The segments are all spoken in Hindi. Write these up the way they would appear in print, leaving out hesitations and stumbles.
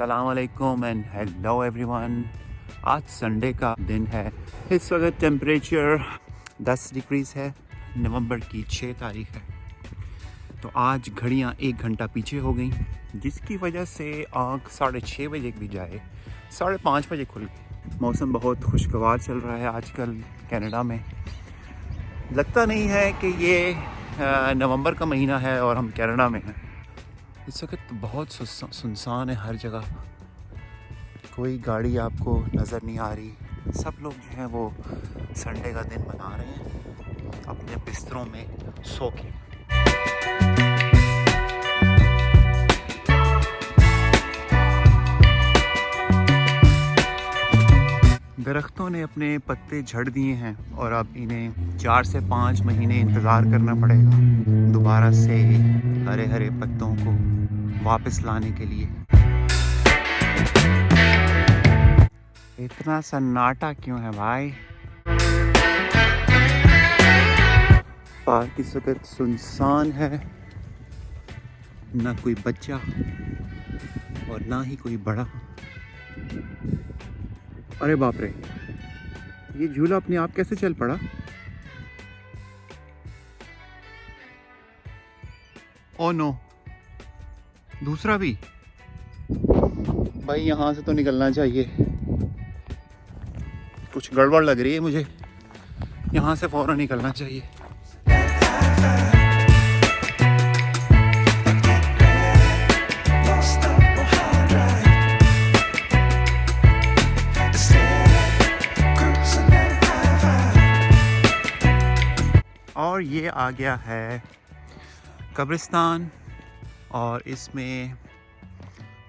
अस्सलाम वालेकुम एंड हेलो एवरीवन। आज संडे का दिन है। इस वक्त टेम्परेचर 10 डिग्रीज़ है। नवंबर की 6 तारीख है। तो आज घड़ियाँ 1 घंटा पीछे हो गई, जिसकी वजह से आँख 6:30 बजे भी जाए 5:30 बजे खुल गई। मौसम बहुत खुशगवार चल रहा है आजकल कनाडा में। लगता नहीं है कि ये नवंबर का महीना है और हम कनाडा में हैं। इस वक्त बहुत सुनसान है हर जगह, कोई गाड़ी आपको नज़र नहीं आ रही। सब लोग जो हैं वो संडे का दिन मना रहे हैं अपने बिस्तरों में सो के। दरख्तों ने अपने पत्ते झड़ दिए हैं और अब इन्हें 4 से 5 महीने इंतज़ार करना पड़ेगा दोबारा से हरे हरे पत्तों को वापस लाने के लिए। इतना सन्नाटा क्यों है भाई? पार्क इस वक्त सुनसान है, ना कोई बच्चा और ना ही कोई बड़ा। अरे बाप रे, ये झूला अपने आप कैसे चल पड़ा? ओ नो, दूसरा भी। भाई यहाँ से तो निकलना चाहिए, कुछ गड़बड़ लग रही है मुझे। यहाँ से फौरन निकलना चाहिए। और ये आ गया है कब्रिस्तान, और इसमें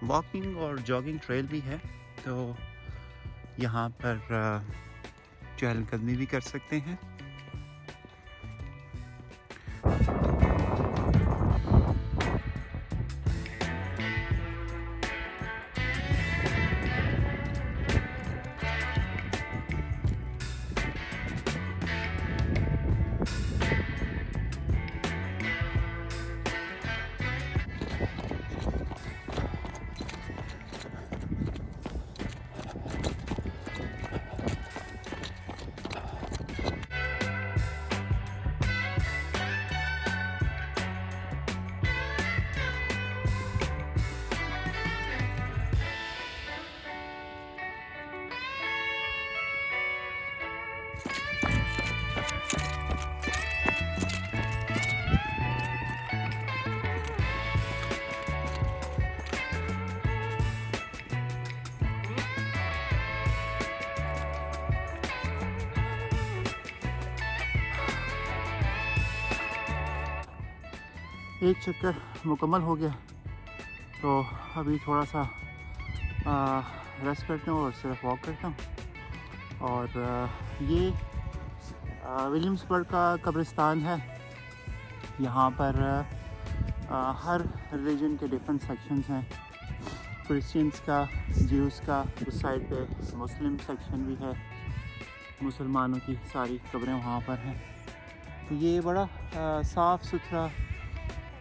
वॉकिंग और जॉगिंग ट्रेल भी है, तो यहाँ पर चहलकदमी भी कर सकते हैं। एक चक्कर मुकम्मल हो गया, तो अभी थोड़ा सा रेस्ट करता हूँ और सिर्फ वॉक करता हूँ। और ये विलियम्सबर्ग का कब्रिस्तान है। यहाँ पर हर रिलीजन के डिफरेंट सेक्शंस हैं। क्रिश्चियंस का, ज्यूज़ का, उस साइड पे मुस्लिम सेक्शन भी है। मुसलमानों की सारी कब्रें वहाँ पर हैं। तो ये बड़ा साफ़ सुथरा,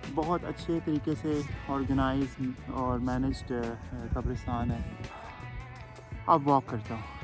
बहुत अच्छे तरीके से ऑर्गेनाइज और मैनेज्ड कब्रिस्तान है। अब वॉक करता हूँ।